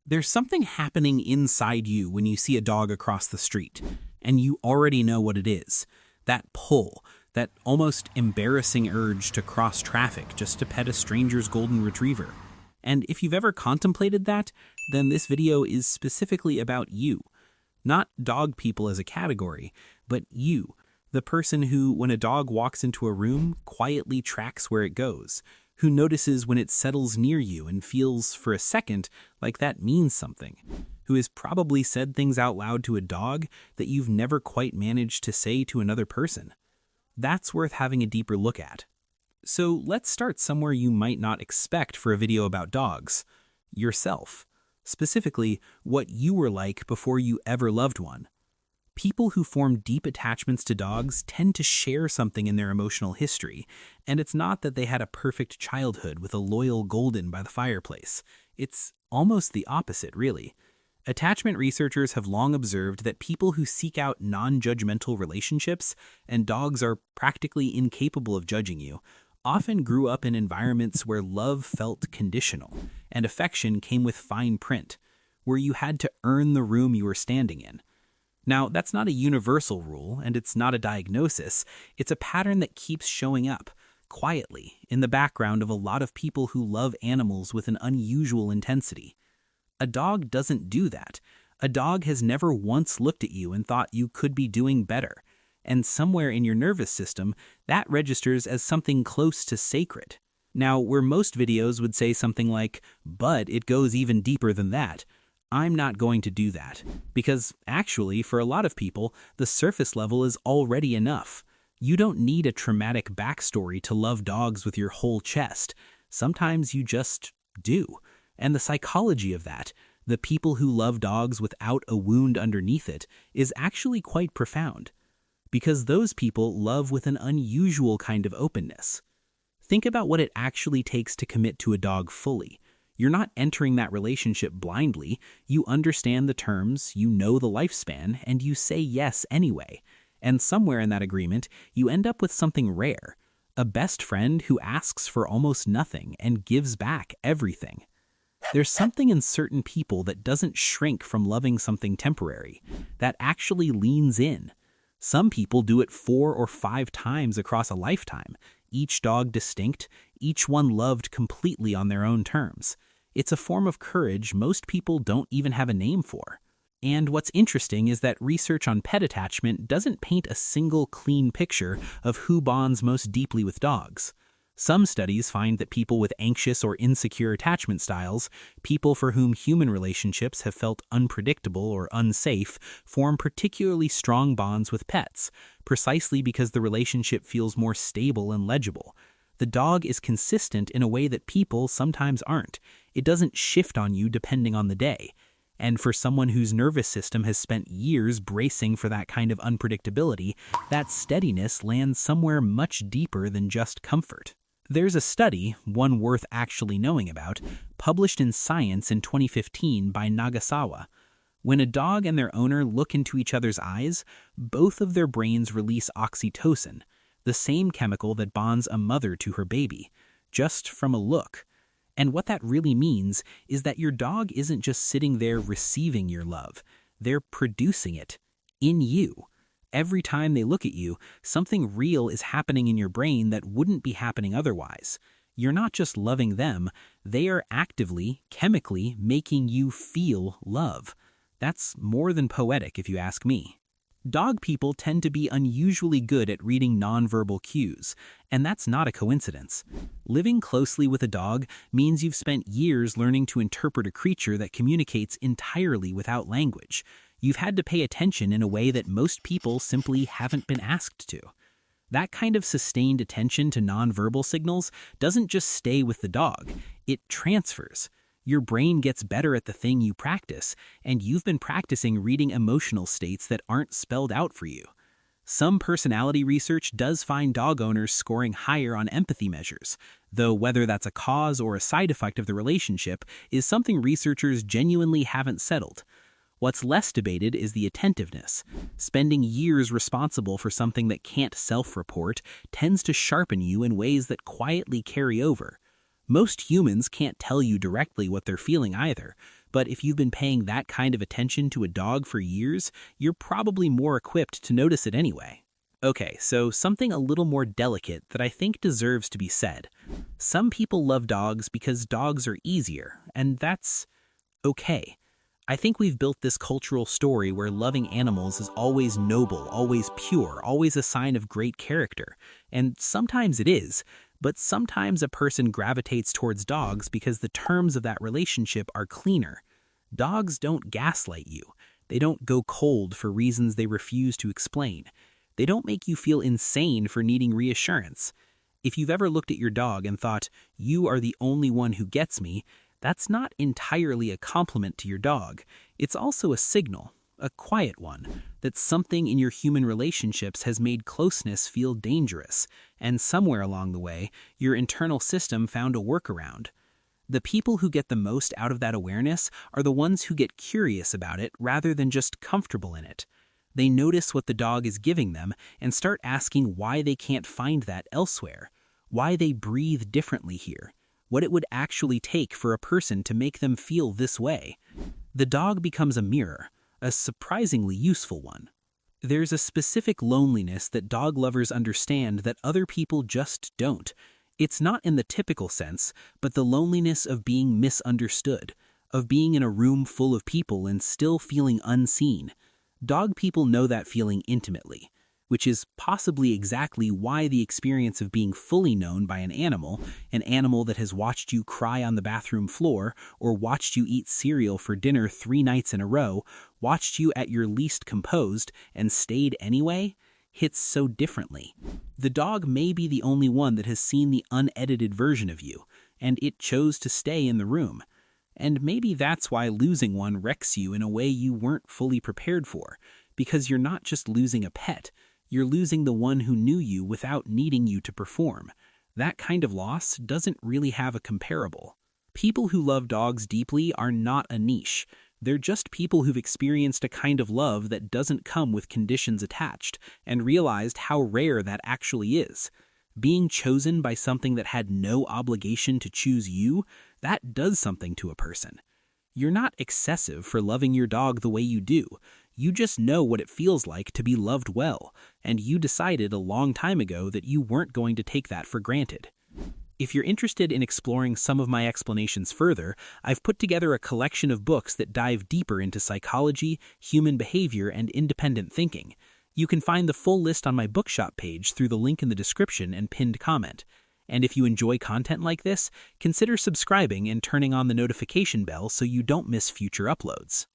There's something happening inside you when you see a dog across the street, and you already know what it is. That pull, that almost embarrassing urge to cross traffic just to pet a stranger's golden retriever. And if you've ever contemplated that, then this video is specifically about you. Not dog people as a category, but you, the person who, when a dog walks into a room, quietly tracks where it goes, who notices when it settles near you and feels, for a second, like that means something, who has probably said things out loud to a dog that you've never quite managed to say to another person. That's worth having a deeper look at. So let's start somewhere you might not expect for a video about dogs. Yourself. Specifically, what you were like before you ever loved one. People who form deep attachments to dogs tend to share something in their emotional history, and it's not that they had a perfect childhood with a loyal golden by the fireplace. It's almost the opposite, really. Attachment researchers have long observed that people who seek out non-judgmental relationships, and dogs are practically incapable of judging you, often grew up in environments where love felt conditional, and affection came with fine print, where you had to earn the room you were standing in. Now, that's not a universal rule, and it's not a diagnosis. It's a pattern that keeps showing up, quietly, in the background of a lot of people who love animals with an unusual intensity. A dog doesn't do that. A dog has never once looked at you and thought you could be doing better. And somewhere in your nervous system, that registers as something close to sacred. Now, where most videos would say something like, "But it goes even deeper than that," I'm not going to do that, because actually, for a lot of people, the surface level is already enough. You don't need a traumatic backstory to love dogs with your whole chest. Sometimes you just do. And the psychology of that, the people who love dogs without a wound underneath it, is actually quite profound. Because those people love with an unusual kind of openness. Think about what it actually takes to commit to a dog fully. You're not entering that relationship blindly. You understand the terms, you know the lifespan, and you say yes anyway. And somewhere in that agreement, you end up with something rare. A best friend who asks for almost nothing and gives back everything. There's something in certain people that doesn't shrink from loving something temporary, that actually leans in. Some people do it 4 or 5 times across a lifetime, each dog distinct, each one loved completely on their own terms. It's a form of courage most people don't even have a name for. And what's interesting is that research on pet attachment doesn't paint a single clean picture of who bonds most deeply with dogs. Some studies find that people with anxious or insecure attachment styles, people for whom human relationships have felt unpredictable or unsafe, form particularly strong bonds with pets, precisely because the relationship feels more stable and legible. The dog is consistent in a way that people sometimes aren't. It doesn't shift on you depending on the day. And for someone whose nervous system has spent years bracing for that kind of unpredictability, that steadiness lands somewhere much deeper than just comfort. There's a study, one worth actually knowing about, published in Science in 2015 by Nagasawa. When a dog and their owner look into each other's eyes, both of their brains release oxytocin, the same chemical that bonds a mother to her baby, just from a look. And what that really means is that your dog isn't just sitting there receiving your love, they're producing it in you. Every time they look at you, something real is happening in your brain that wouldn't be happening otherwise. You're not just loving them, they are actively, chemically making you feel love. That's more than poetic if you ask me. Dog people tend to be unusually good at reading nonverbal cues, and that's not a coincidence. Living closely with a dog means you've spent years learning to interpret a creature that communicates entirely without language. You've had to pay attention in a way that most people simply haven't been asked to. That kind of sustained attention to nonverbal signals doesn't just stay with the dog, it transfers. Your brain gets better at the thing you practice, and you've been practicing reading emotional states that aren't spelled out for you. Some personality research does find dog owners scoring higher on empathy measures, though whether that's a cause or a side effect of the relationship is something researchers genuinely haven't settled. What's less debated is the attentiveness. Spending years responsible for something that can't self-report tends to sharpen you in ways that quietly carry over. Most humans can't tell you directly what they're feeling either, but if you've been paying that kind of attention to a dog for years, you're probably more equipped to notice it anyway. Okay, so something a little more delicate that I think deserves to be said. Some people love dogs because dogs are easier, and that's okay. I think we've built this cultural story where loving animals is always noble, always pure, always a sign of great character. And sometimes it is, but sometimes a person gravitates towards dogs because the terms of that relationship are cleaner. Dogs don't gaslight you. They don't go cold for reasons they refuse to explain. They don't make you feel insane for needing reassurance. If you've ever looked at your dog and thought, "You are the only one who gets me," that's not entirely a compliment to your dog. It's also a signal, a quiet one, that something in your human relationships has made closeness feel dangerous, and somewhere along the way, your internal system found a workaround. The people who get the most out of that awareness are the ones who get curious about it rather than just comfortable in it. They notice what the dog is giving them and start asking why they can't find that elsewhere, why they breathe differently here, what it would actually take for a person to make them feel this way. The dog becomes a mirror, a surprisingly useful one. There's a specific loneliness that dog lovers understand that other people just don't. It's not in the typical sense, but the loneliness of being misunderstood, of being in a room full of people and still feeling unseen. Dog people know that feeling intimately, which is possibly exactly why the experience of being fully known by an animal that has watched you cry on the bathroom floor or watched you eat cereal for dinner 3 nights in a row, watched you at your least composed and stayed anyway, hits so differently. The dog may be the only one that has seen the unedited version of you, and it chose to stay in the room. And maybe that's why losing one wrecks you in a way you weren't fully prepared for, because you're not just losing a pet. You're losing the one who knew you without needing you to perform. That kind of loss doesn't really have a comparable. People who love dogs deeply are not a niche. They're just people who've experienced a kind of love that doesn't come with conditions attached, and realized how rare that actually is. Being chosen by something that had no obligation to choose you, that does something to a person. You're not excessive for loving your dog the way you do. You just know what it feels like to be loved well, and you decided a long time ago that you weren't going to take that for granted. If you're interested in exploring some of my explanations further, I've put together a collection of books that dive deeper into psychology, human behavior, and independent thinking. You can find the full list on my bookshop page through the link in the description and pinned comment. And if you enjoy content like this, consider subscribing and turning on the notification bell so you don't miss future uploads.